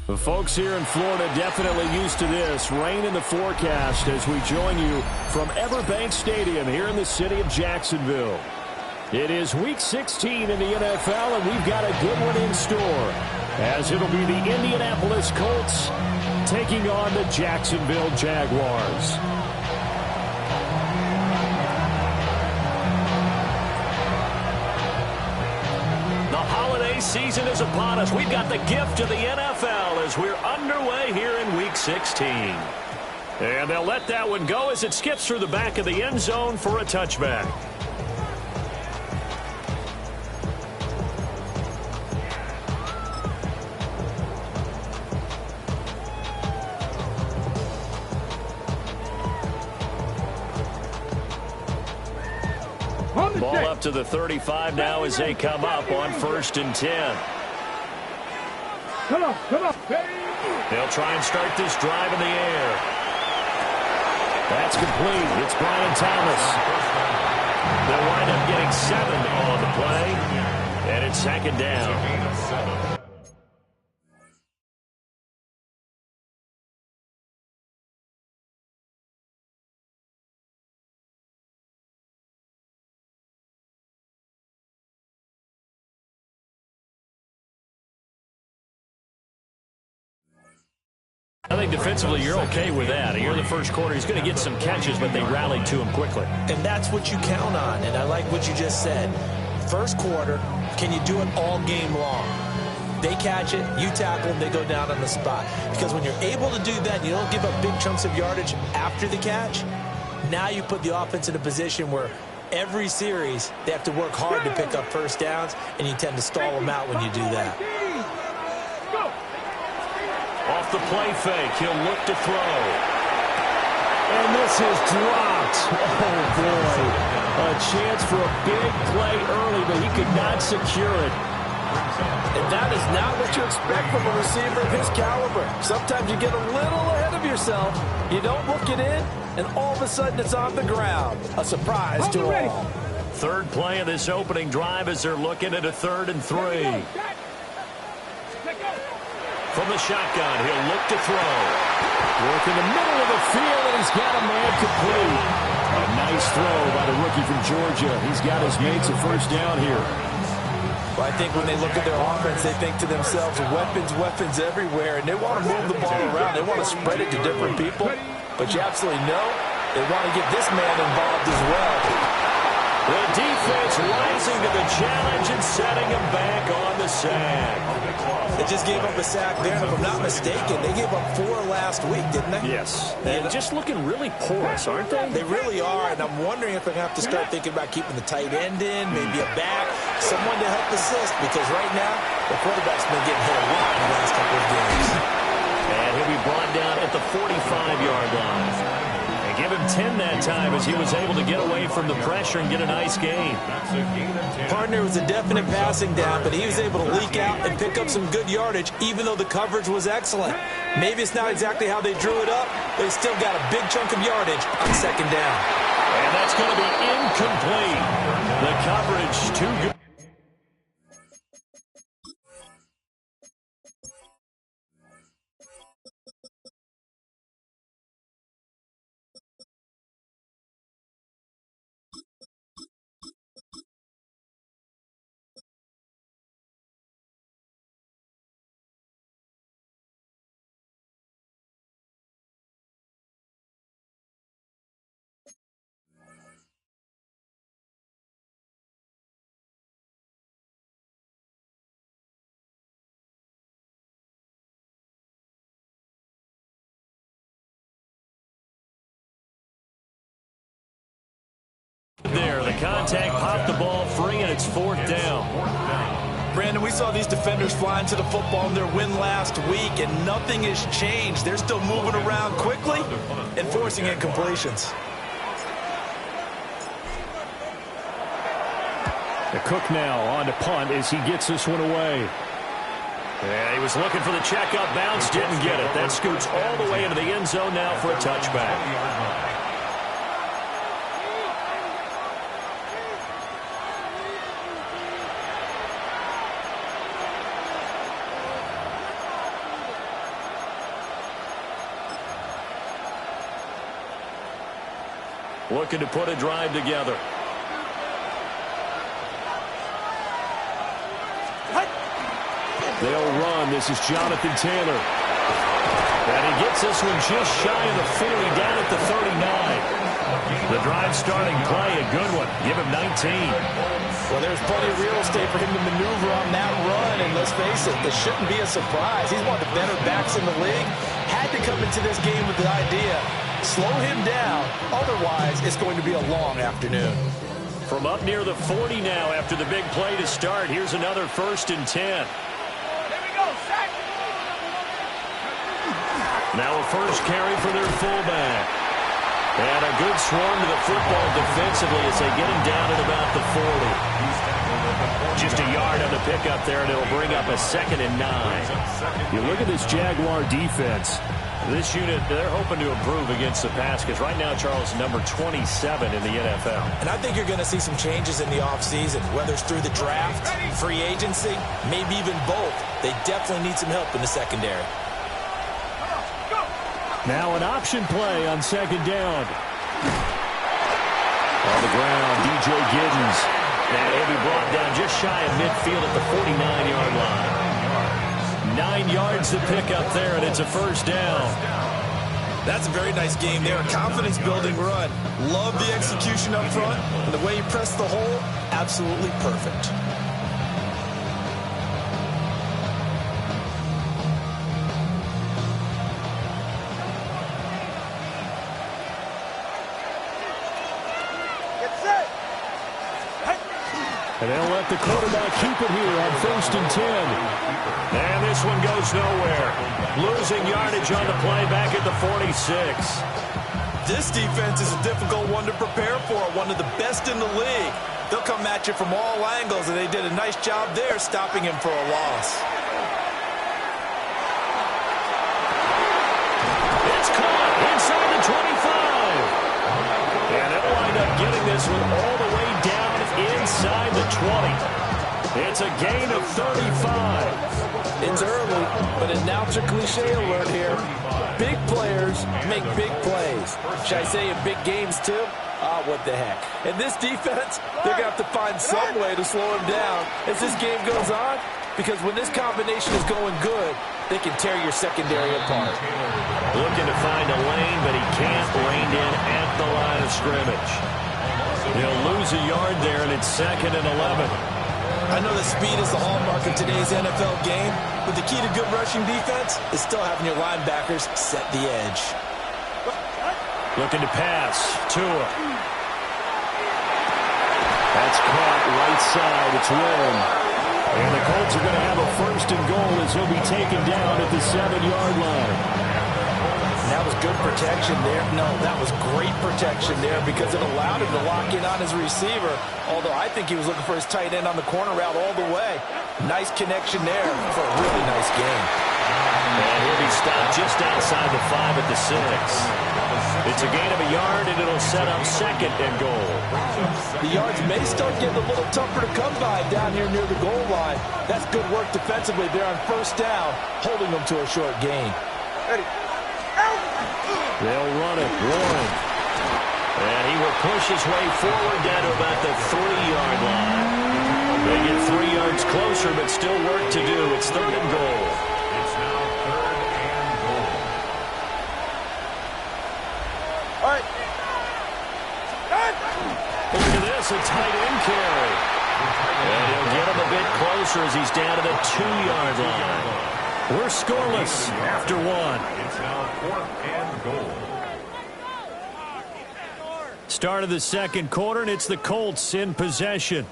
The folks here in Florida definitely used to this. Rain in the forecast as we join you from Everbank Stadium here in the city of Jacksonville. It is Week 16 in the NFL, and we've got a good one in store, as it'll be the Indianapolis Colts taking on the Jacksonville Jaguars. Season is upon us. We've got the gift of the NFL as we're underway here in Week 16. And they'll let that one go as it skips through the back of the end zone for a touchback. Ball up to the 35 now as they come up on 1st and 10. Come on. They'll try and start this drive in the air. That's complete. It's Brian Thomas. They'll wind up getting 7 on the play, and it's 2nd down. I think defensively you're okay with that. Here in the first quarter, he's going to get some catches, but they rallied to him quickly. And that's what you count on, and I like what you just said. First quarter, can you do it all game long? They catch it, you tackle them, they go down on the spot. Because when you're able to do that, you don't give up big chunks of yardage after the catch. Now you put the offense in a position where every series they have to work hard to pick up first downs, and you tend to stall them out when you do that. Off the play fake, he'll look to throw. And this is dropped. Oh, boy. A chance for a big play early, but he could not secure it. And that is not what you expect from a receiver of his caliber. Sometimes you get a little ahead of yourself. You don't look it in, and all of a sudden it's on the ground. A surprise to all. Third play of this opening drive as they're looking at a 3rd and 3. From the shotgun, he'll look to throw. Work in the middle of the field, and he's got a man complete. A nice throw by the rookie from Georgia. He's got his mates a first down here. Well, I think when they look at their offense, they think to themselves, weapons everywhere, and they want to move the ball around. They want to spread it to different people. But you absolutely know they want to get this man involved as well. The defense rising to the challenge and setting him back on the sack. They just gave up a sack there, and if I'm not mistaken, they gave up 4 last week, didn't they? Yes. And just looking really porous, aren't they? They really are, and I'm wondering if they're going to have to start thinking about keeping the tight end in, maybe a back, someone to help assist, because right now, the quarterback's been getting hit a lot in the last couple of games. And he'll be brought down at the 45-yard line. Give him 10 that time as he was able to get away from the pressure and get a nice gain. Partner was a definite passing down, but he was able to leak out and pick up some good yardage, even though the coverage was excellent. Maybe it's not exactly how they drew it up, but he still got a big chunk of yardage on 2nd down. And that's going to be incomplete. The coverage too good. There, the contact popped the ball free, and it's 4th down. Brandon, we saw these defenders flying to the football in their win last week, and nothing has changed. They're still moving around quickly and forcing incompletions. The Cook now on to punt as he gets this one away. Yeah, he was looking for the checkup bounce, didn't get it. That scoots all the way into the end zone now for a touchback. looking to put a drive together. They'll run. This is Jonathan Taylor. And he gets this one just shy of the 40, down at the 39. The drive starting play, a good one. Give him 19. Well, there's plenty of real estate for him to maneuver on that run. And let's face it, this shouldn't be a surprise. He's one of the better backs in the league. Had to come into this game with the idea, slow him down. Otherwise, it's going to be a long afternoon. From up near the 40 now after the big play to start. Here's another 1st and 10. Now a first carry for their fullback. And a good swarm to the football defensively as they get him down at about the 40. Just a yard on the pickup there, and it'll bring up a 2nd and 9. You look at this Jaguar defense. This unit, they're hoping to improve against the pass because right now, Charles, number 27 in the NFL. And I think you're going to see some changes in the offseason, whether it's through the draft, free agency, maybe even both. They definitely need some help in the secondary. Now an option play on 2nd down. On the ground, DJ Giddens. And he'll be brought down just shy of midfield at the 49-yard line. 9 yards to pick up there, and it's a 1st down. That's a very nice game there. A confidence-building run. Love the execution up front. And the way he pressed the hole, absolutely perfect. And they'll let the quarterback keep it here on 1st and 10. And this one goes nowhere. Losing yardage on the play back at the 46. This defense is a difficult one to prepare for, one of the best in the league. They'll come at you from all angles, and they did a nice job there stopping him for a loss. It's caught inside the 25. And they'll wind up getting this one all the way down inside the 20. It's a gain of 35. It's early, but announcer cliche alert here. Big players make big plays. Should I say in big games too? What the heck. And this defense, they're going to have to find some way to slow him down as this game goes on, because when this combination is going good, they can tear your secondary apart. Looking to find a lane, but he can't. Reined in at the line of scrimmage. He'll lose a yard there, and it's 2nd and 11. I know that speed is the hallmark of today's NFL game, but the key to good rushing defense is still having your linebackers set the edge. Looking to pass. Tua. That's caught right side. It's Warren. And the Colts are going to have a 1st and goal as he'll be taken down at the 7-yard line. That was good protection there. No, that was great protection there because it allowed him to lock in on his receiver, although I think he was looking for his tight end on the corner route all the way. Nice connection there for a really nice game. And he'll be stopped just outside the 5 at the 6. It's a gain of a yard, and it'll set up 2nd and goal. The yards may start getting a little tougher to come by down here near the goal line. That's good work defensively there on 1st down, holding them to a short gain. Ready. They'll run it. Warren. And he will push his way forward down to about the 3-yard line. They get 3 yards closer, but still work to do. It's 3rd and goal. It's now 3rd and goal. All right. Look at this, a tight end carry. And he'll get him a bit closer as he's down to the 2-yard line. We're scoreless after 1. It's now 4th and goal. Start of the 2nd quarter, and it's the Colts in possession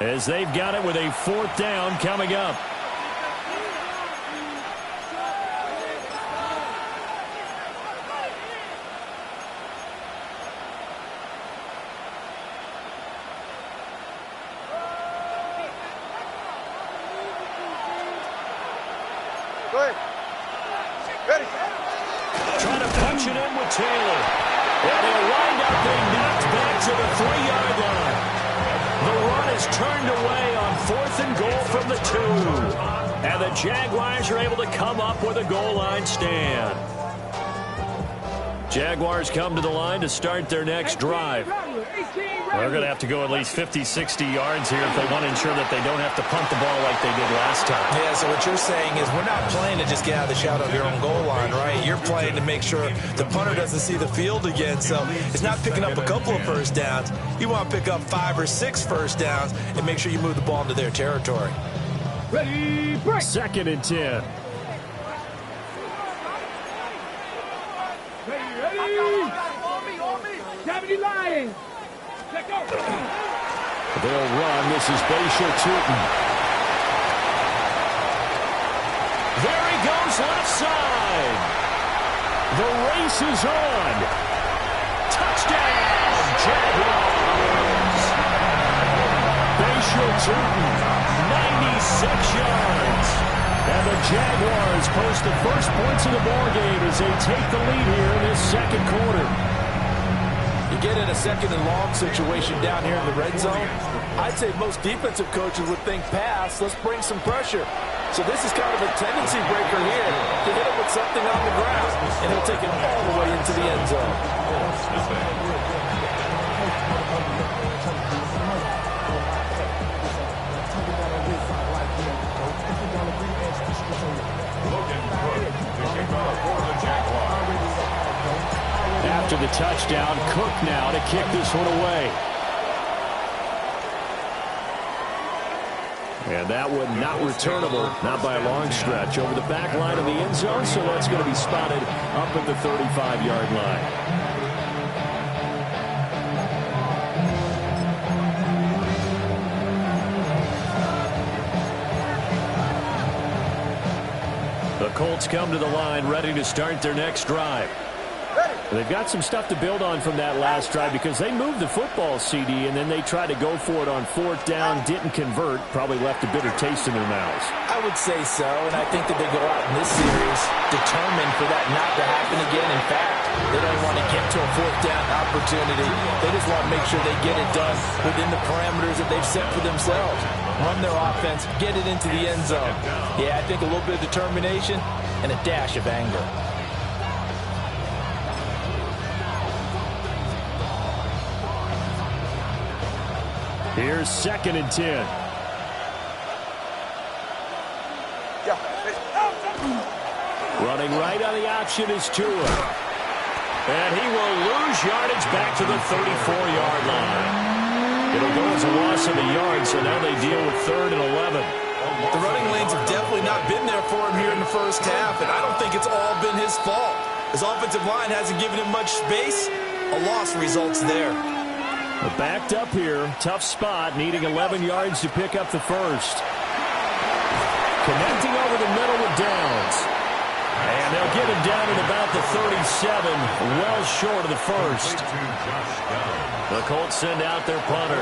as they've got it with a 4th down coming up. Ready. Trying to punch it in with Taylor. And he'll wind up being knocked back to the 3-yard line. The run is turned away on 4th and goal from the 2. And the Jaguars are able to come up with a goal line stand. Jaguars come to the line to start their next drive. They're going to have to go at least 50, 60 yards here if they want to ensure that they don't have to punt the ball like they did last time. Yeah, so what you're saying is we're not playing to just get out of the shadow of your own goal line, right? You're playing to make sure the punter doesn't see the field again. So it's not picking up a couple of first downs. You want to pick up 5 or 6 first downs and make sure you move the ball into their territory. Ready, break. 2nd and 10. They'll run. This is Bashir Tootin. There he goes left side. The race is on. Touchdown, Jaguars. Bashir Tootin, 96 yards. And the Jaguars post the first points of the ballgame as they take the lead here in this second quarter. You get in a 2nd and long situation down here in the red zone. I'd say most defensive coaches would think pass, let's bring some pressure. So this is kind of a tendency breaker here to hit him with something on the ground, and he'll take it all the way into the end zone. After the touchdown, Cook now to kick this one away. And that one not returnable, not by a long stretch. Over the back line of the end zone, so that's going to be spotted up at the 35-yard line. The Colts come to the line, ready to start their next drive. They've got some stuff to build on from that last drive because they moved the football, CD, and then they tried to go for it on 4th down, didn't convert, probably left a bitter taste in their mouths. I would say so, and I think that they go out in this series determined for that not to happen again. In fact, they don't want to get to a 4th down opportunity. They just want to make sure they get it done within the parameters that they've set for themselves. Run their offense, get it into the end zone. Yeah, I think a little bit of determination and a dash of anger. Here's 2nd and 10. Running right on the option is Tua. And he will lose yardage back to the 34-yard line. It'll go as a loss of a yard, so now they deal with 3rd and 11. The running lanes have definitely not been there for him here in the first half, and I don't think it's all been his fault. His offensive line hasn't given him much space. A loss results there. Backed up here, tough spot, needing 11 yards to pick up the first. Connecting over the middle with Downs. And they'll get him down at about the 37, well short of the first. The Colts send out their punter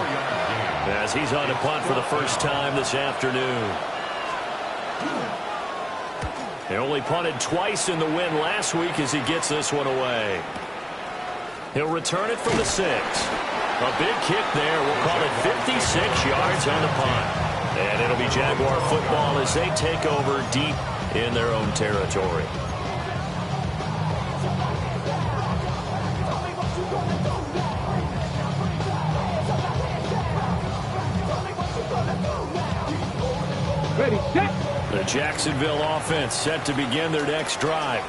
as he's on to punt for the first time this afternoon. They only punted twice in the win last week as he gets this one away. He'll return it from the 6. A big kick there. We'll call it 56 yards on the punt. And it'll be Jaguar football as they take over deep in their own territory. Ready, set. The Jacksonville offense set to begin their next drive.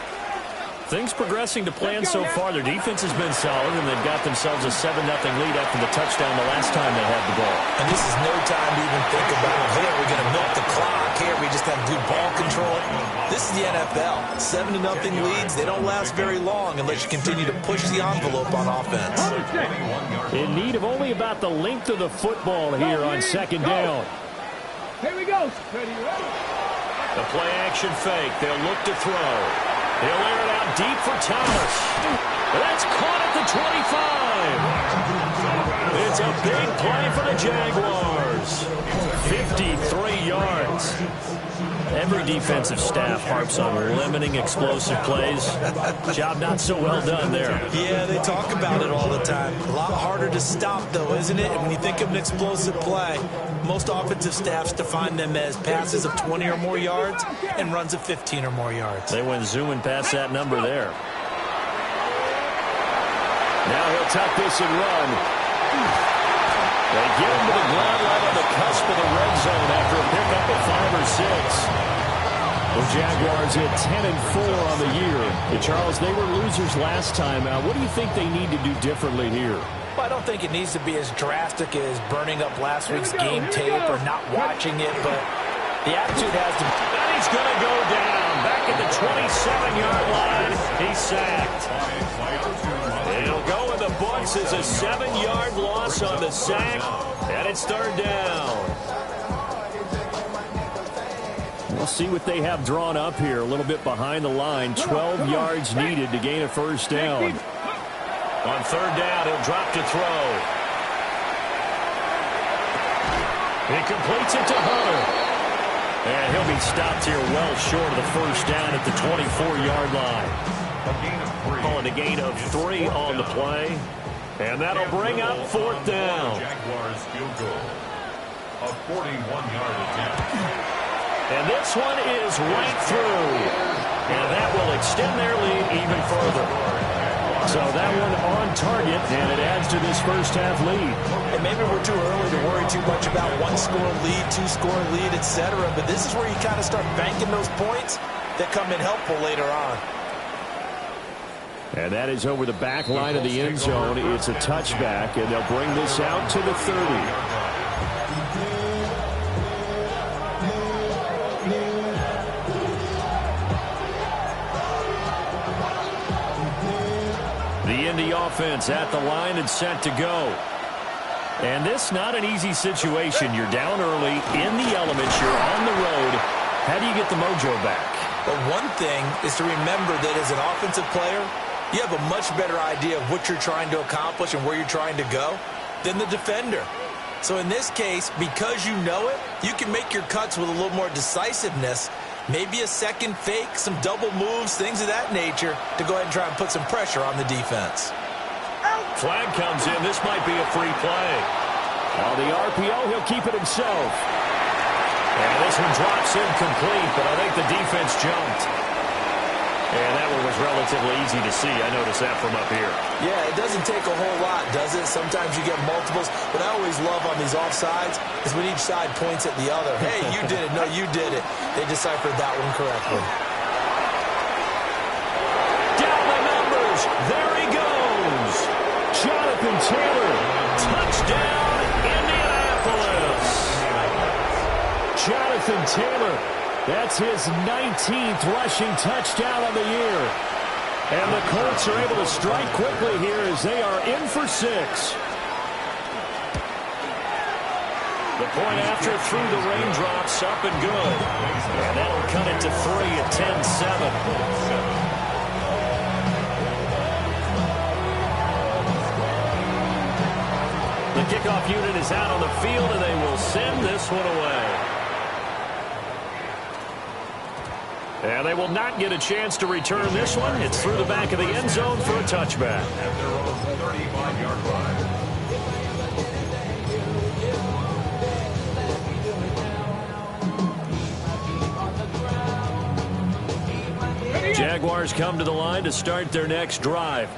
Things progressing to plan so far. Their defense has been solid, and they've got themselves a 7-0 lead after the touchdown the last time they had the ball. And this is no time to even think about, hey, are we going to milk the clock? Here, we just have good ball control. This is the NFL. 7-0 leads, they don't last very long unless you continue to push the envelope on offense. In need of only about the length of the football here on 2nd down. Here we go. Ready, ready. The play action fake. They'll look to throw. He'll air it out deep for Thomas. That's caught at the 25. It's a big play for the Jaguars. 53 yards. Every defensive staff harps on limiting explosive plays. Job not so well done there. Yeah, they talk about it all the time. A lot harder to stop, though, isn't it? And when you think of an explosive play, most offensive staffs define them as passes of 20 or more yards and runs of 15 or more yards. They went zooming past that number there. Now he'll tuck this and run. They get him to the ground right on the cusp of the red zone after a pickup of 5 or 6. The Jaguars at 10-4 on the year. And Charles, they were losers last time. What do you think they need to do differently here? Well, I don't think it needs to be as drastic as burning up last week's game tape or not watching it, but the attitude has to... And he's going to go down. Back at the 27-yard line. He's sacked. It'll go in the books as a 7-yard loss on the sack, and it's 3rd down. We'll see what they have drawn up here. A little bit behind the line. 12 yards needed to gain a 1st down. On 3rd down, he'll drop to throw. He completes it to Hunter. And he'll be stopped here well short of the 1st down at the 24-yard line. Calling a gain of 3 on the play. And that'll bring up 4th down. Jaguars field goal. A 41-yard attempt. And this one is right through. And that will extend their lead even further. So that one on target, and it adds to this first half lead. And maybe we're too early to worry too much about 1-score lead, 2-score lead, etc. But this is where you kind of start banking those points that come in helpful later on. And that is over the back line of the end zone. It's a touchback, and they'll bring this out to the 30. The Indy offense at the line and set to go. And this not an easy situation. You're down early, in the elements, you're on the road. How do you get the mojo back? Well, one thing is to remember that as an offensive player, you have a much better idea of what you're trying to accomplish and where you're trying to go than the defender. So in this case, because you know it, you can make your cuts with a little more decisiveness. Maybe a second fake, some double moves, things of that nature to go ahead and try and put some pressure on the defense. Flag comes in. This might be a free play. On the RPO, he'll keep it himself. And this one drops incomplete, but I think the defense jumped. And that one was relatively easy to see. I noticed that from up here. Yeah, it doesn't take a whole lot, does it? Sometimes you get multiples. What I always love on these offsides is when each side points at the other. Hey, you did it. No, you did it. They deciphered that one correctly. Down the numbers. There he goes. Jonathan Taylor. Touchdown, Indianapolis. Jonathan Taylor. That's his 19th rushing touchdown of the year. And the Colts are able to strike quickly here as they are in for 6. The point after through the raindrops, up and good. And that'll cut it to 3 at 10-7. The kickoff unit is out on the field, and they will send this one away. And they will not get a chance to return this one. It's through the back of the end zone for a touchback. At their own 35-yard line. Jaguars come to the line to start their next drive.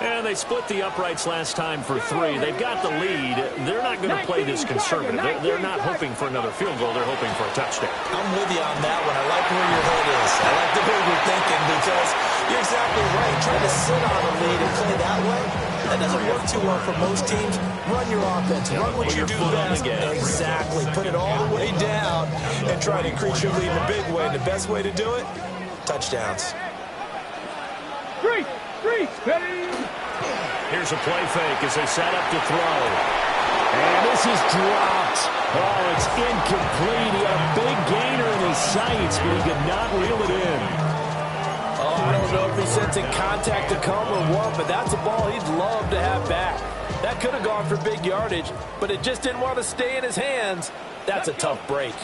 And they split the uprights last time for 3. They've got the lead. They're not going to play this conservative. They're not hoping for another field goal. They're hoping for a touchdown. I'm with you on that one. I like where your head is. I like the way you're thinking because you're exactly right. Trying to sit on a lead and play that way, that doesn't work too well for most teams. Run your offense. Run what you do best. Exactly. Put it all the way down and try to increase your lead in a big way. And the best way to do it, touchdowns. Three, ready. Here's a play fake as they set up to throw. And this is dropped. Oh, it's incomplete. He had a big gainer in his sights, but he could not reel it in. Oh, I don't know if he's sensing contact to come or what, but that's a ball he'd love to have back. That could have gone for big yardage, but it just didn't want to stay in his hands. That's a tough break.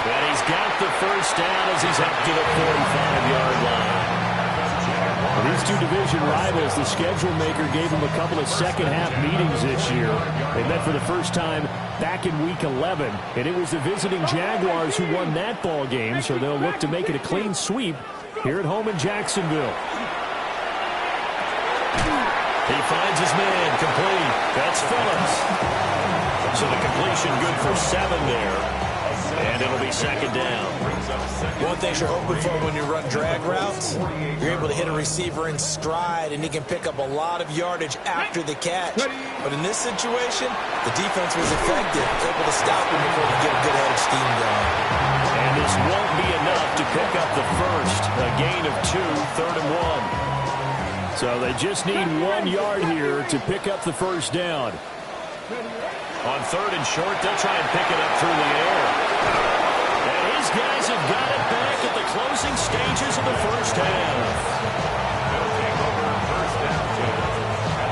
And he's got the first down as he's up to the 45-yard line. Well, these two division rivals, the schedule maker gave them a couple of second-half meetings this year. They met for the first time back in Week 11, and it was the visiting Jaguars who won that ball game, so they'll look to make it a clean sweep here at home in Jacksonville. He finds his man, complete. That's Phillips. So the completion good for 7 there. And it'll be second down. One thing you're hoping for when you run drag routes, you're able to hit a receiver in stride, and he can pick up a lot of yardage after the catch. But in this situation, the defense was effective, able to stop him before he get a good head of steam going. And this won't be enough to pick up the first. A gain of 2, 3rd and 1. So they just need 1 yard here to pick up the first down. On 3rd and short, they'll try and pick it up through the air. And his guys have got it back at the closing stages of the first half. They'll take over first down at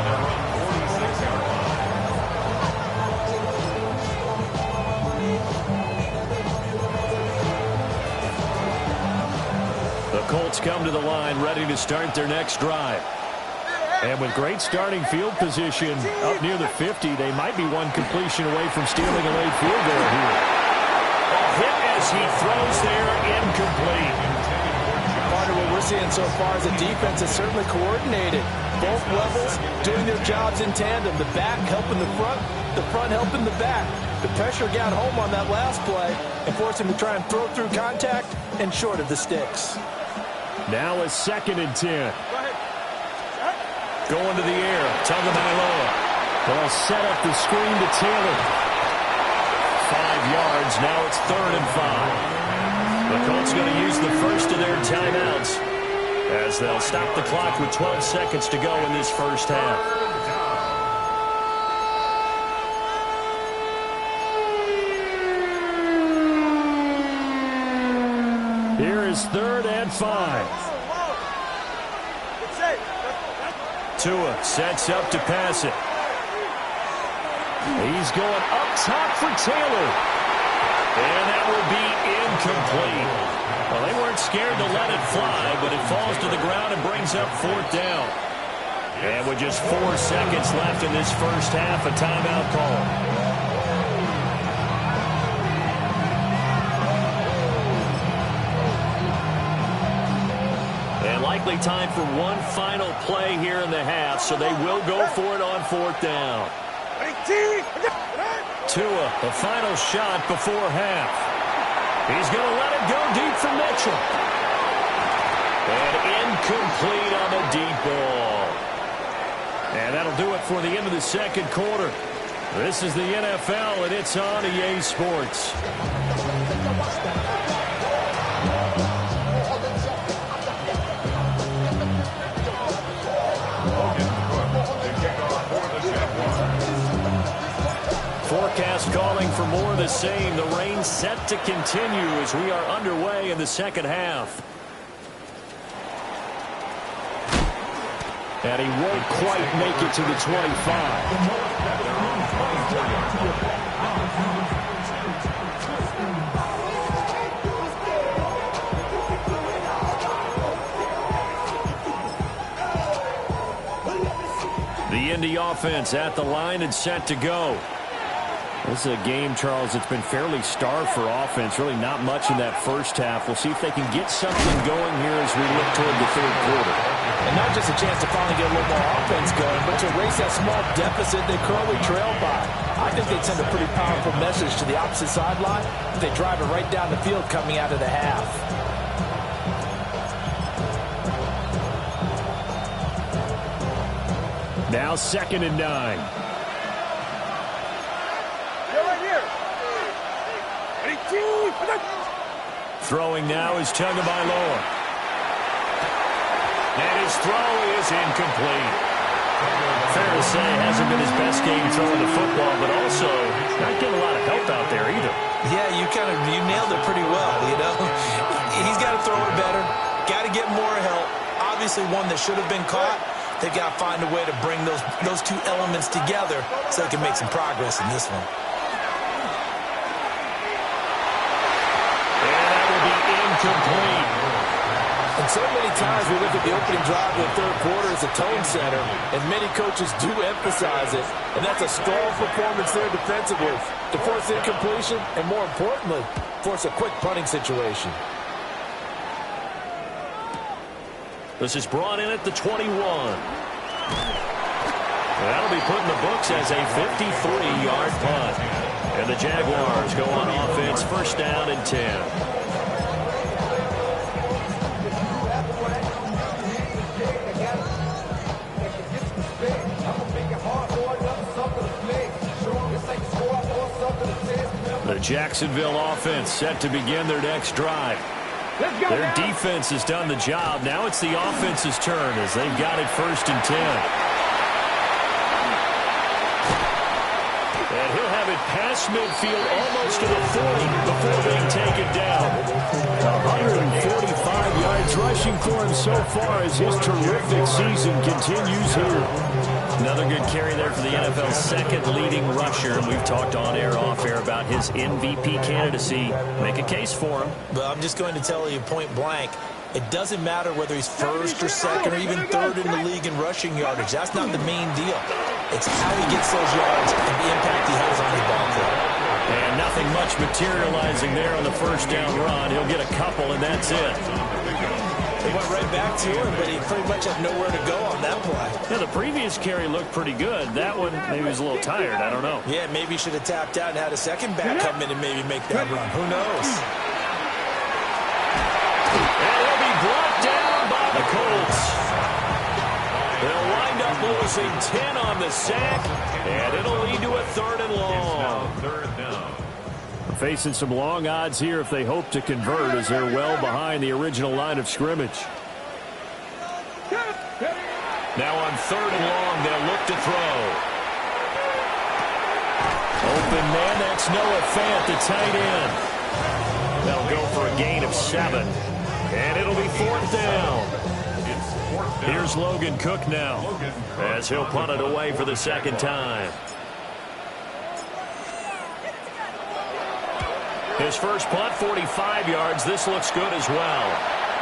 their own 46-yard line. The Colts come to the line ready to start their next drive. And with great starting field position up near the 50, they might be one completion away from stealing a late field goal here. A hit as he throws there, incomplete. Part of what we're seeing so far is the defense is certainly coordinated. Both levels doing their jobs in tandem. The back helping the front helping the back. The pressure got home on that last play and forced him to try and throw through contact and short of the sticks. Now a 2nd and 10. Going to the air, Tagovailoa. They'll set up the screen to Taylor. 5 yards, now it's 3rd and 5. The Colts going to use the first of their timeouts as they'll stop the clock with 12 seconds to go in this first half. Here is 3rd and 5. Tua sets up to pass it. He's going up top for Taylor. And that will be incomplete. Well, they weren't scared to let it fly, but it falls to the ground and brings up 4th down. And with just 4 seconds left in this first half, a timeout call. Likely time for one final play here in the half, so they will go for it on 4th down. Tua, the final shot before half. He's going to let it go deep for Mitchell. And incomplete on the deep ball. And that'll do it for the end of the second quarter. This is the NFL, and it's on EA Sports. Forecast calling for more of the same. The rain set to continue as we are underway in the second half. And he won't quite make it to the 25. The Indy offense at the line and set to go. This is a game, Charles, that's been fairly starved for offense. Really not much in that first half. We'll see if they can get something going here as we look toward the third quarter. And not just a chance to finally get a little more offense going, but to erase that small deficit they currently trail by. I think they'd send a pretty powerful message to the opposite sideline if they drive it right down the field coming out of the half. Now 2nd and 9. Throwing now is Tagovailoa. And his throw is incomplete. Fair to say, hasn't been his best game throwing the football, but also not getting a lot of help out there either. Yeah, you nailed it pretty well, you know. He's got to throw it better, got to get more help. Obviously one that should have been caught. They've got to find a way to bring those two elements together so they can make some progress in this one. Complete. And so many times we look at the opening drive of the third quarter as a tone setter, and many coaches do emphasize it, and that's a strong performance there defensively to force incompletion and, more importantly, force a quick punting situation. This is brought in at the 21. That'll be put in the books as a 53-yard punt. And the Jaguars go on offense, first down and 10. The Jacksonville offense set to begin their next drive. Their defense has done the job. Now it's the offense's turn as they've got it first and 10. And he'll have it past midfield almost to the 40 before being taken down. 145 yards rushing for him so far as his terrific season continues here. Another good carry there for the NFL's second leading rusher. And we've talked on air, off air about his MVP candidacy. Make a case for him. Well, I'm just going to tell you point blank. It doesn't matter whether he's first or second or even third in the league in rushing yardage. That's not the main deal. It's how he gets those yards and the impact he has on the ball club. And nothing much materializing there on the first down run. He'll get a couple, and that's it. They went right back to him, but he pretty much had nowhere to go on that play. Yeah, the previous carry looked pretty good. That one, maybe he was a little tired. I don't know. Yeah, maybe he should have tapped out and had a second back come in and maybe make that run. Who knows? And he'll be brought down by the Colts. They'll wind up losing 10 on the sack, and it'll lead to a third and long. Facing some long odds here if they hope to convert, as they're well behind the original line of scrimmage. Now on third and long, they'll look to throw. Open man, that's Noah Fant, the tight end. They'll go for a gain of 7. And it'll be fourth down. Here's Logan Cook now, as he'll punt it away for the second time. His first punt, 45 yards. This looks good as well.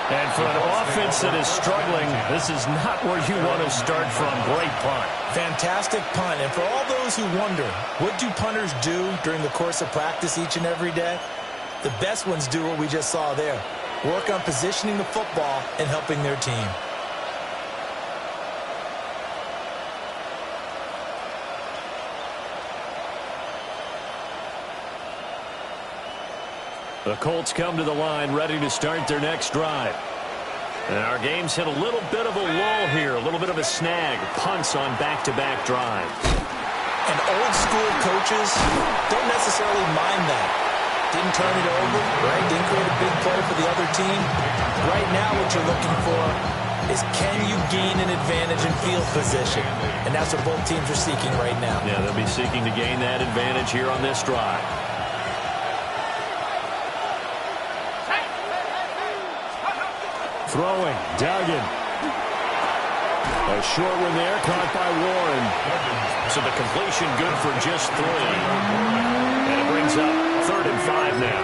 And for an offense that is struggling, this is not where you want to start from. Great punt. Fantastic punt. And for all those who wonder, what do punters do during the course of practice each and every day? The best ones do what we just saw there. Work on positioning the football and helping their team. The Colts come to the line ready to start their next drive. And our game's hit a little bit of a lull here, a little bit of a snag. Punts on back-to-back drives. And old school coaches don't necessarily mind that. Didn't turn it over, right? Didn't create a big play for the other team. Right now what you're looking for is can you gain an advantage in field position? And that's what both teams are seeking right now. Yeah, they'll be seeking to gain that advantage here on this drive. Throwing, Duggan. A short one there, caught by Warren. So the completion good for just 3. And it brings up 3rd and 5 now.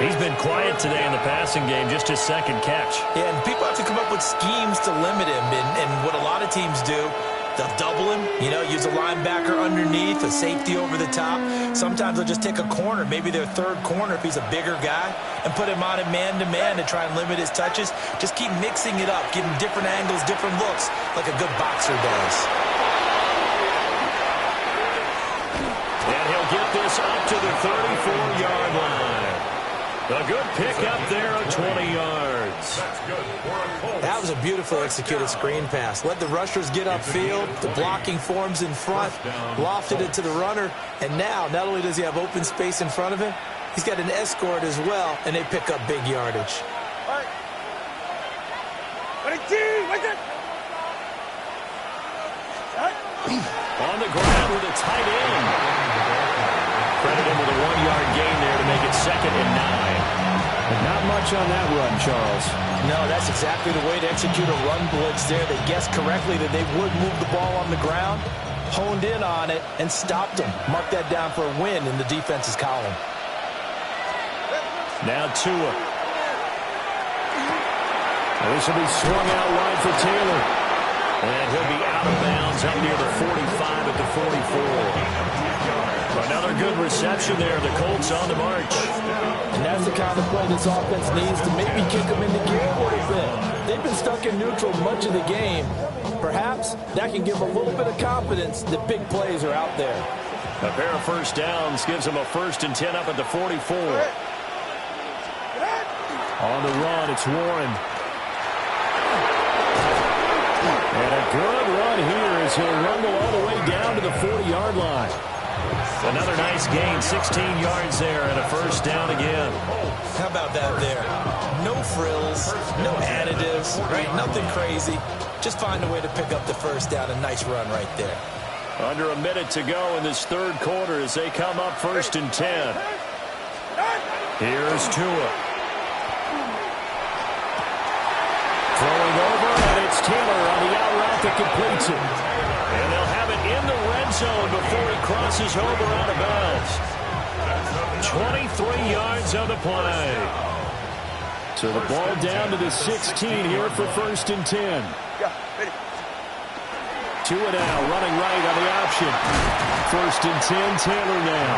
He's been quiet today in the passing game, just his second catch. Yeah, and people have to come up with schemes to limit him. And what a lot of teams do, they'll double him, use a linebacker underneath, a safety over the top. Sometimes they'll just take a corner, maybe their third corner if he's a bigger guy, and put him on it man-to-man to try and limit his touches. Just keep mixing it up, give him different angles, different looks, like a good boxer does. And he'll get this up to the 34-yard line. A good pick up there of 20 yards. That was a beautifully executed screen pass. Let the rushers get upfield. The blocking forms in front. Lofted it to the runner. And now, not only does he have open space in front of him, he's got an escort as well, and they pick up big yardage. On the ground with a tight end. Credit him with a 1-yard gain there to make it 2nd and 9. But not much on that run, Charles. No, that's exactly the way to execute a run blitz there. They guessed correctly that they would move the ball on the ground, honed in on it, and stopped them. Mark that down for a win in the defense's column. Now Tua. And this will be swung out wide for Taylor. And he'll be out of bounds up near the 45 at the 44. Another good reception there. The Colts on the march. And that's the kind of play this offense needs to maybe kick them into gear a little bit. They've been stuck in neutral much of the game. Perhaps that can give them a little bit of confidence that big plays are out there. A pair of first downs gives them a 1st and 10 up at the 44. On the run, it's Warren. And a good run here as he'll rumble all the way down to the 40-yard line. Another nice gain, 16 yards there, and a 1st down again. How about that there? No frills, no additives, right? Nothing crazy. Just find a way to pick up the 1st down. A nice run right there. Under a minute to go in this 3rd quarter as they come up 1st and 10. Here's Tua. Throwing over, and it's Taylor on the out route that completes it. And they'll have it in the red zone before he crosses over out of bounds. 23 yards on the play. So the ball down to the 16 here for 1st and 10. Tua now running right on the option. 1st and 10, Taylor now.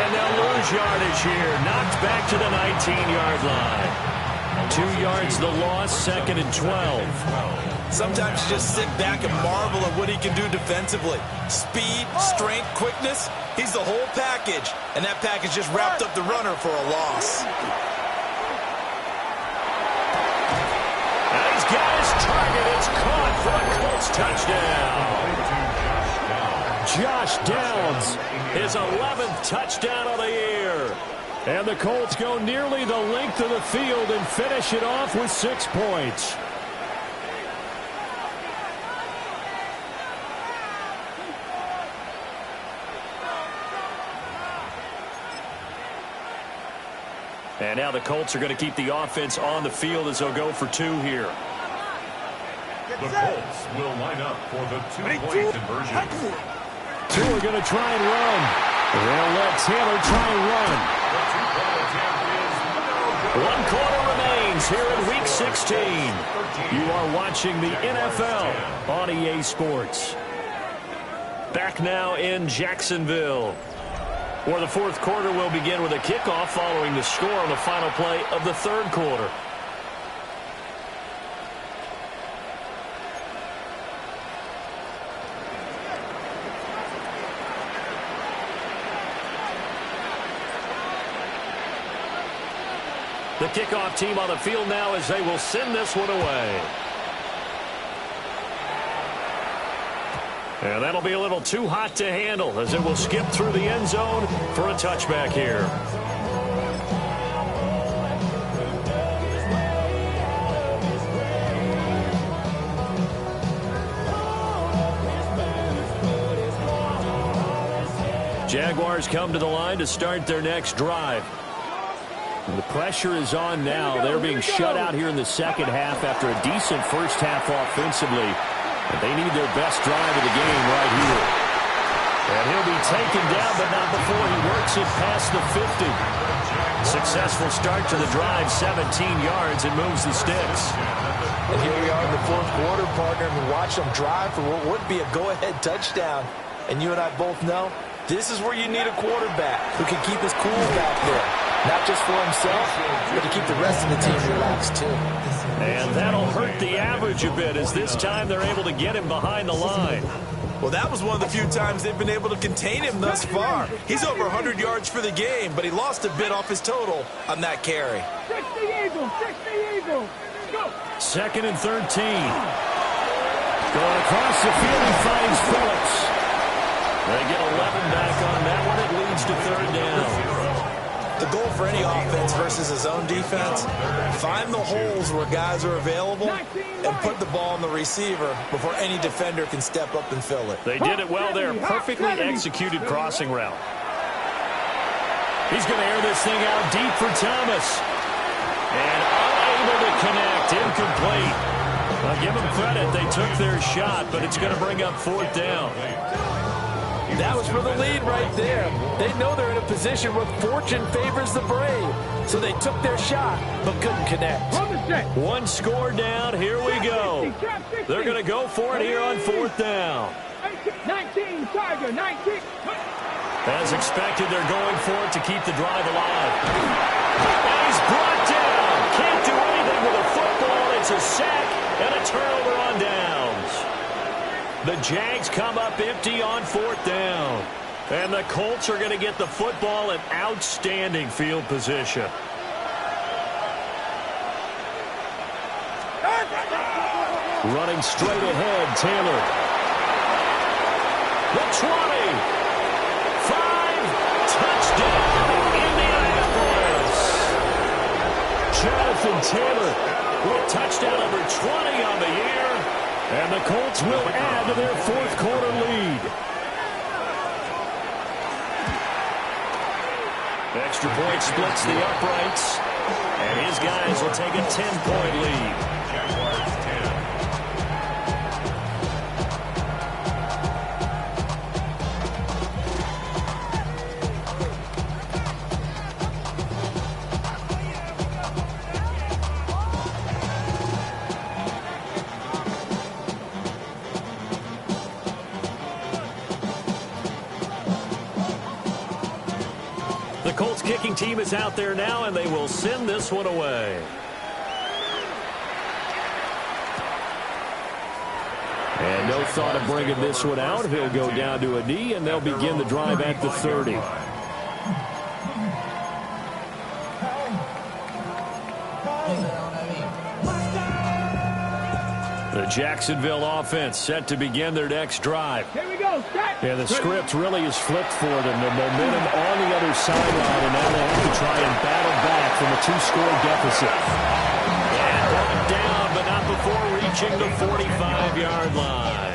And they'll lose yardage here. Knocked back to the 19-yard line. 2 yards the loss, 2nd and 12. Sometimes you just sit back and marvel at what he can do defensively. Speed, strength, quickness. He's the whole package. And that package just wrapped up the runner for a loss. And he's got his target. It's caught for a Colts touchdown. Josh Downs, his 11th touchdown of the year. And the Colts go nearly the length of the field and finish it off with 6 points. And now the Colts are going to keep the offense on the field as they'll go for 2 here. The Colts will line up for the 2-point conversion. 2 are going to try and run. They'll let Taylor try and run. 1 quarter remains here in Week 16. You are watching the NFL on EA Sports. Back now in Jacksonville, where the 4th quarter will begin with a kickoff following the score on the final play of the 3rd quarter. The kickoff team on the field now as they will send this one away. And that'll be a little too hot to handle as it will skip through the end zone for a touchback here. Jaguars come to the line to start their next drive. And the pressure is on now. They're being shut out here in the 2nd half after a decent 1st half offensively. And they need their best drive of the game right here. And he'll be taken down, but not before he works it past the 50. Successful start to the drive, 17 yards, and moves the sticks. And here we are in the 4th quarter, partner, and watch them drive for what would be a go-ahead touchdown. And you and I both know this is where you need a quarterback who can keep his cool back there. Not just for himself, but to keep the rest of the team relaxed, too. And that'll hurt the average a bit as this time they're able to get him behind the line. Well, that was one of the few times they've been able to contain him thus far. He's over 100 yards for the game, but he lost a bit off his total on that carry. 60 Eagles, 60 Eagles. Go. 2nd and 13. Going across the field, he finds Phillips. They get 11 back on that one. It leads to 3rd down. The goal for any offense versus his own defense, find the holes where guys are available and put the ball on the receiver before any defender can step up and fill it. They did it well there. Perfectly executed crossing route. He's going to air this thing out deep for Thomas. And unable to connect. Incomplete. I'll give them credit. They took their shot, but it's going to bring up 4th down. That was for the lead right there. They know they're in a position where fortune favors the brave. So they took their shot, but couldn't connect. 1 score down. Here we go. They're going to go for it here on 4th down. 19, Tiger, 19. As expected, they're going for it to keep the drive alive. And he's brought down. Can't do anything with a football. It's a sack and a turnover on downs. The Jags come up empty on 4th down. And the Colts are going to get the football in outstanding field position. Running straight ahead, Taylor. The 20. 5. Touchdown, Indianapolis. Jonathan Taylor with touchdown number 20 on the year. And the Colts will add to their 4th quarter lead. Extra point splits the uprights. And his guys will take a 10-point lead. Jaguars 10. The Colts kicking team is out there now, and they will send this one away. And no thought of bringing this one out. He'll go down to a knee, and they'll begin the drive at the 30. The Jacksonville offense set to begin their next drive. Here we go. Yeah, the script really is flipped for them. The momentum on the other sideline, and now they have to try and battle back from a 2-score deficit. And brought down, but not before reaching the 45-yard line.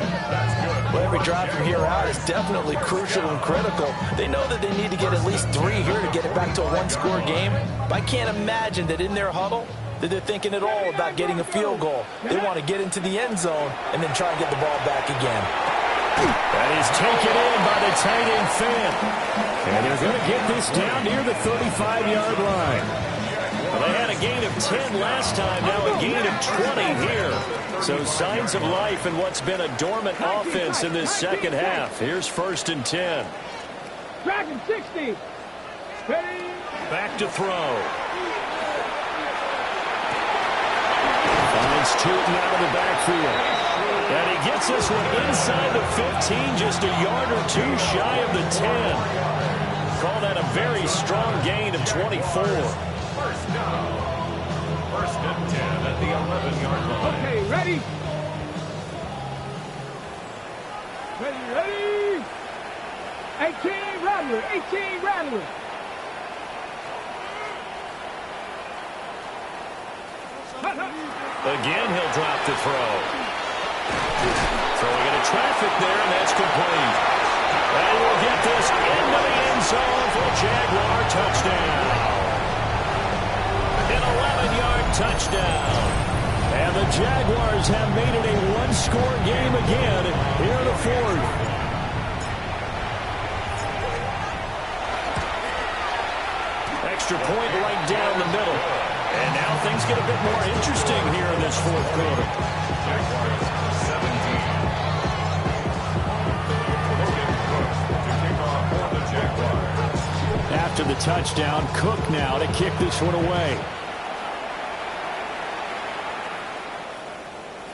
Well, every drive from here out is definitely crucial and critical. They know that they need to get at least 3 here to get it back to a 1-score game. But I can't imagine that in their huddle that they're thinking at all about getting a field goal. They want to get into the end zone and then try and get the ball back again. That is taken in by the tight end fan. And they're going to get this down near the 35-yard line. Well, they had a gain of 10 last time, now a gain of 20 here. So signs of life in what's been a dormant offense in this second half. Here's 1st and 10. Dragon 60. Ready. Back to throw. Finds Tootin out of the backfield. And he gets this one inside the 15, just a yard or 2 shy of the 10. Call that a very strong gain of 24. First down. 1st and 10 at the 11-yard line. Okay, ready. Ready. 18 Rattler. 18 Rattler. Again, he'll drop the throw. Throwing into traffic there, and that's complete. And we'll get this into the end zone for a Jaguar touchdown. An 11-yard touchdown. And the Jaguars have made it a 1-score game again here in the 4th. Extra point right down the middle. And now things get a bit more interesting here in this 4th quarter. Jaguars 17. Logan Cook to kick off for the Jaguars. After the touchdown, Cook now to kick this one away.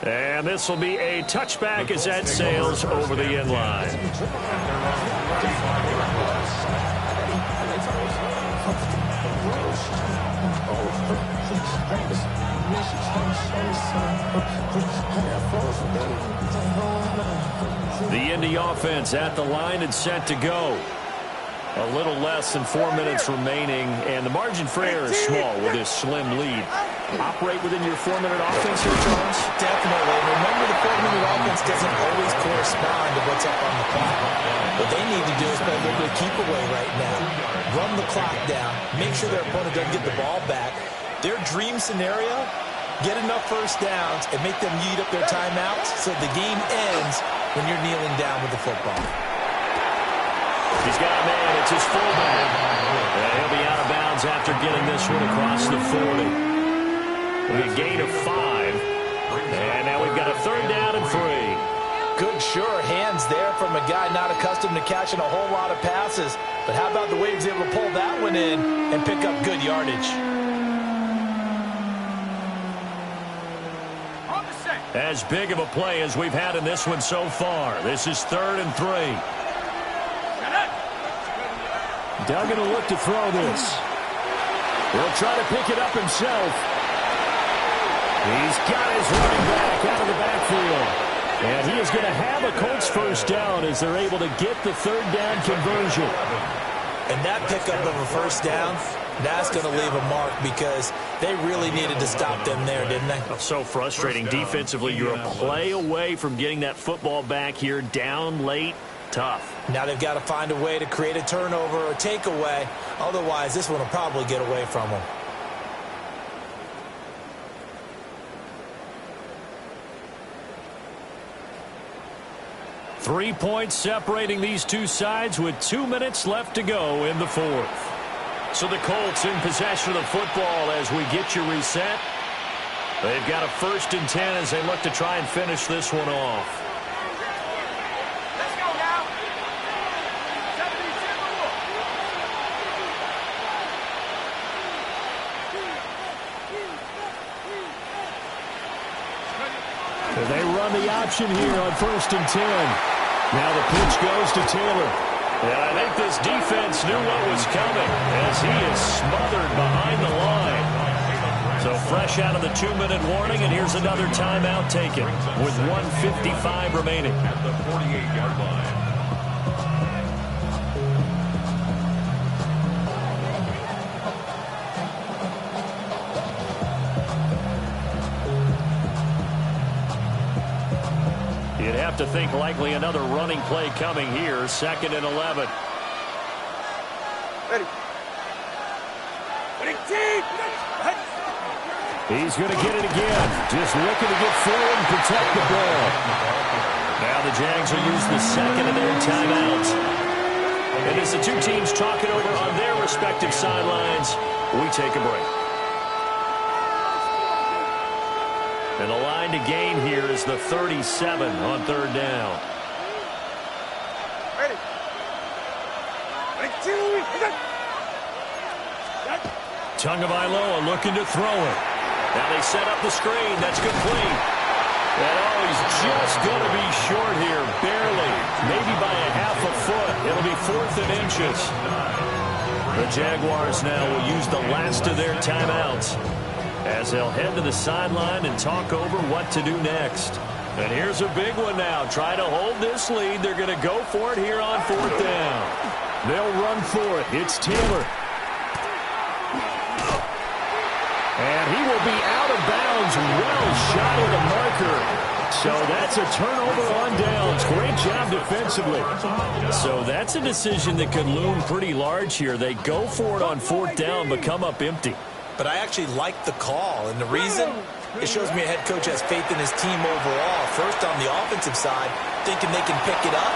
And this will be a touchback as that sails over the end line. The Indy offense at the line and set to go. A little less than 4 minutes remaining, and the margin for error is small with this slim lead. Operate within your 4-minute offense here, Charles? Definitely. Remember, the 4-minute offense doesn't always correspond to what's up on the clock. What they need to do is play a little bit of keep away right now. Run the clock down. Make sure their opponent doesn't get the ball back. Their dream scenario, get enough first downs and make them eat up their timeouts so the game ends when you're kneeling down with the football. He's got a man. It's his fullback. And he'll be out of bounds after getting this one across the 40. A gain of 5. And now we've got a 3rd down and 3. Good, sure hands there that from a guy not accustomed to catching a whole lot of passes. But how about the way he was able to pull that one in and pick up good yardage? As big of a play as we've had in this one so far. This is 3rd and 3. Duggan will look to throw this. He'll try to pick it up himself. He's got his running back out of the backfield. And he is going to have a Colts first down as they're able to get the 3rd down conversion. And that pickup of a first down, that's going to leave a mark because they really needed to stop them there, didn't they? So frustrating. Defensively, you're a play away from getting that football back here down late. Tough. Now they've got to find a way to create a turnover or takeaway. Otherwise, this one will probably get away from them. Three points separating these two sides with 2 minutes left to go in the 4th. So the Colts in possession of the football as we get you reset. They've got a 1st and 10 as they look to try and finish this one off. Let's go now. They run the option here on 1st and 10. Now the pitch goes to Taylor. And I think this defense knew what was coming as he is smothered behind the line. So fresh out of the 2-minute warning, and here's another timeout taken with 1:55 remaining. At the 48-yard line. You'd have to think likely another running play coming here. 2nd and 11. Ready. He's going to get it again. Just looking to get forward and protect the ball. Now the Jags will use the 2nd of their timeouts. And as the two teams talk it over on their respective sidelines, we take a break. And the line to gain here is the 37 on 3rd down. Ready. Tagovailoa looking to throw it. Now they set up the screen. That's complete. And he's just going to be short here, barely. Maybe by a half a foot. It'll be 4th and inches. The Jaguars now will use the last of their timeouts as they'll head to the sideline and talk over what to do next. And here's a big one now. Try to hold this lead. They're going to go for it here on 4th down. They'll run for it. It's Taylor. And he will be out of bounds, well shy of the marker. So that's a turnover on downs. Great job defensively. So that's a decision that could loom pretty large here. They go for it on 4th down, but come up empty. But I actually like the call, and the reason? It shows me a head coach has faith in his team overall. First on the offensive side, thinking they can pick it up,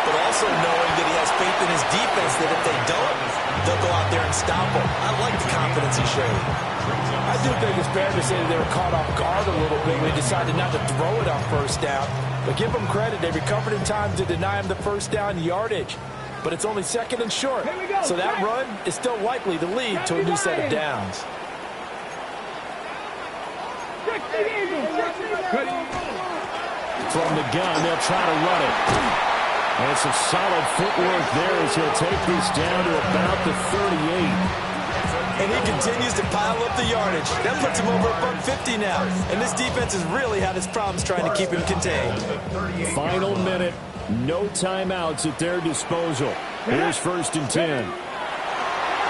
but also knowing that he has faith in his defense that if they don't, they'll go out there and stop him. I like the confidence he showed. I do think it's fair to say that they were caught off guard a little bit when they decided not to throw it on 1st down. But give them credit. They recovered in time to deny him the 1st down yardage. But it's only 2nd and short. So that run is still likely to lead to a new set of downs. From the gun, they'll try to run it. And some solid footwork there as he'll take this down to about the 38. And he continues to pile up the yardage. That puts him over $150 now. And this defense has really had its problems trying to keep him contained. Final minute. No timeouts at their disposal. Here's 1st and 10.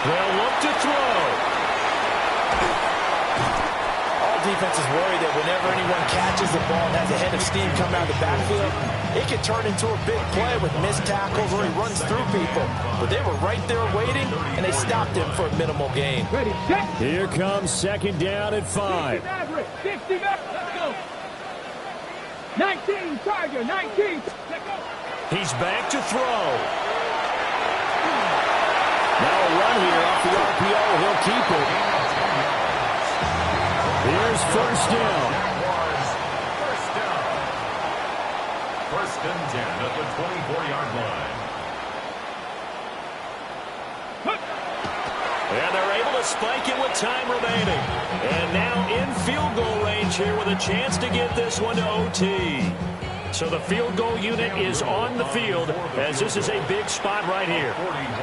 They'll look to throw. Defense is worried that whenever anyone catches the ball and has a head of steam come out of the backfield, it can turn into a big play with missed tackles or he runs through people. But they were right there waiting, and they stopped him for a minimal gain. Here comes 2nd down at 5. 60, let's go. 19, Tiger, 19. He's back to throw. Now a run here off the RPO. He'll keep it. Here's 1st down. First and 10 at the 24-yard line. And they're able to spike it with time remaining. And now in field goal range here with a chance to get this one to OT. So the field goal unit is on the field as this is a big spot right here.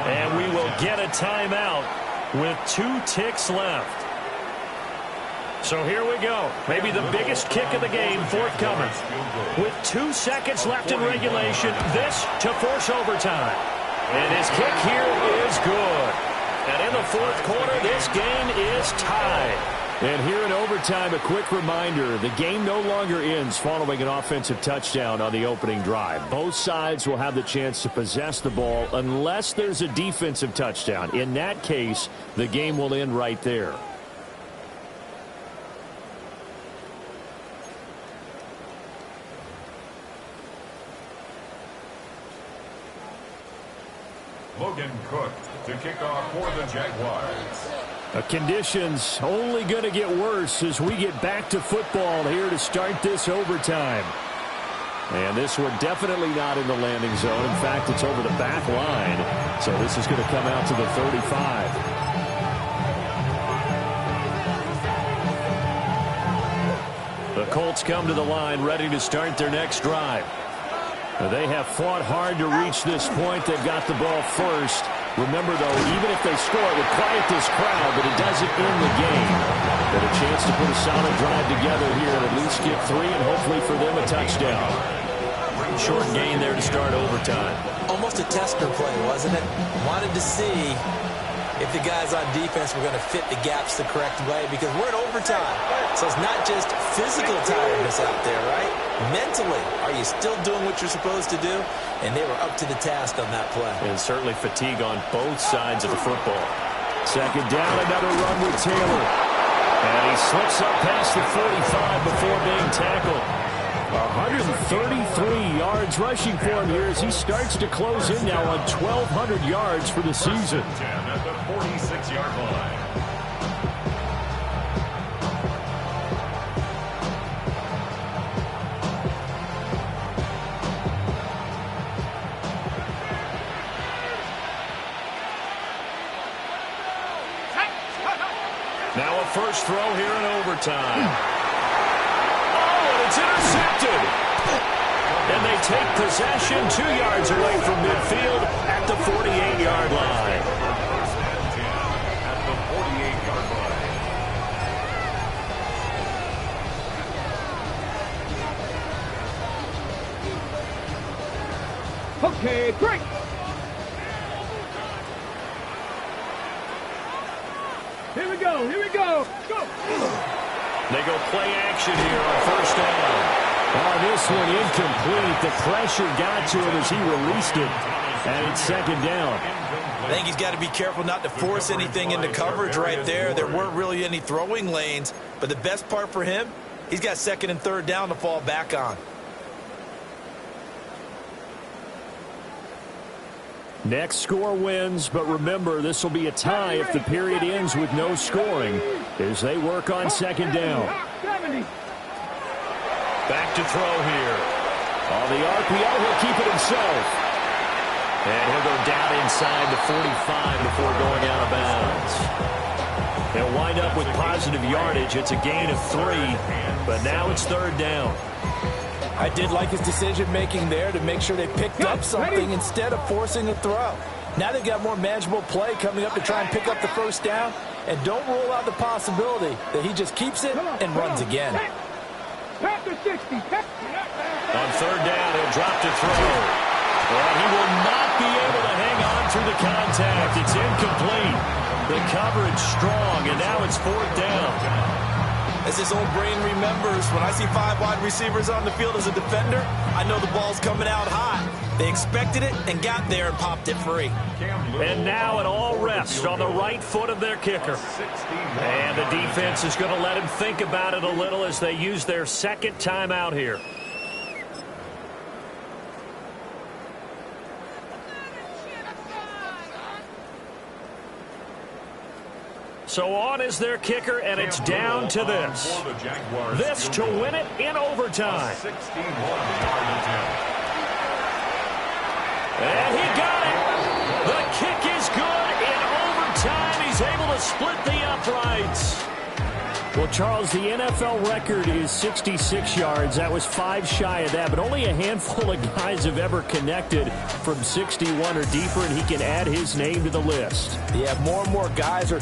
And we will get a timeout with 2 ticks left. So here we go. Maybe the biggest kick of the game forthcoming. With 2 seconds left in regulation, this to force overtime. And his kick here is good. And in the fourth quarter, this game is tied. And here in overtime, a quick reminder, the game no longer ends following an offensive touchdown on the opening drive. Both sides will have the chance to possess the ball unless there's a defensive touchdown. In that case, the game will end right there. Logan Cook to kick off for the Jaguars. The conditions only going to get worse as we get back to football here to start this overtime. And this one definitely not in the landing zone. In fact, it's over the back line. So this is going to come out to the 35. The Colts come to the line ready to start their next drive. They have fought hard to reach this point. They've got the ball first. Remember, though, even if they score, it would quiet this crowd, but it doesn't end the game. But a chance to put a solid drive together here and at least get 3 and hopefully for them a touchdown. Short gain there to start overtime. Almost a tester play, wasn't it? Wanted to see if the guys on defense were going to fit the gaps the correct way because we're in overtime. So it's not just physical tiredness out there, right? Mentally, are you still doing what you're supposed to do? And they were up to the task on that play. And certainly fatigue on both sides of the football. Second down, another run with Taylor. And he slips up past the 45 before being tackled. 133 yards rushing for him here as he starts to close in now on 1,200 yards for the season. 10 at the 46-yard line. Now a first throw here in overtime. Oh, and it's intercepted. And they take possession 2 yards away from midfield at the 48-yard line. First and 10 at the 48-yard line. Okay, great. Here we go. Here we go. Go. They go play action here on first down. Oh, this one incomplete. The pressure got to him as he released it. And it's second down. I think he's got to be careful not to force anything into coverage right there. There weren't really any throwing lanes. But the best part for him, he's got second and third down to fall back on. Next score wins, but remember, this will be a tie if the period ends with no scoring as they work on second down. 70. Back to throw here. On the RPO, he'll keep it himself. And he'll go down inside the 45 before going out of bounds. They'll wind up with positive yardage. It's a gain of 3, but now it's third down. I did like his decision-making there to make sure they picked up something instead of forcing a throw. Now they've got more manageable play coming up to try and pick up the first down. And don't rule out the possibility that he just keeps it and runs again. Tap to 60. On third down, he'll drop to throw. And he will not be able to hang on through the contact. It's incomplete. The coverage strong, and now it's fourth down. As his old brain remembers, when I see 5 wide receivers on the field as a defender, I know the ball's coming out hot. They expected it and got there and popped it free. And now it all rests on the right foot of their kicker. And the defense is going to let him think about it a little as they use their second timeout here. So on is their kicker, and it's down to this. This to win it in overtime. 61-yard attempt. And he got it. The kick is good. In overtime, he's able to split the uprights. Well, Charles, the NFL record is 66 yards. That was 5 shy of that, but only a handful of guys have ever connected from 61 or deeper, and he can add his name to the list. Yeah, more and more guys are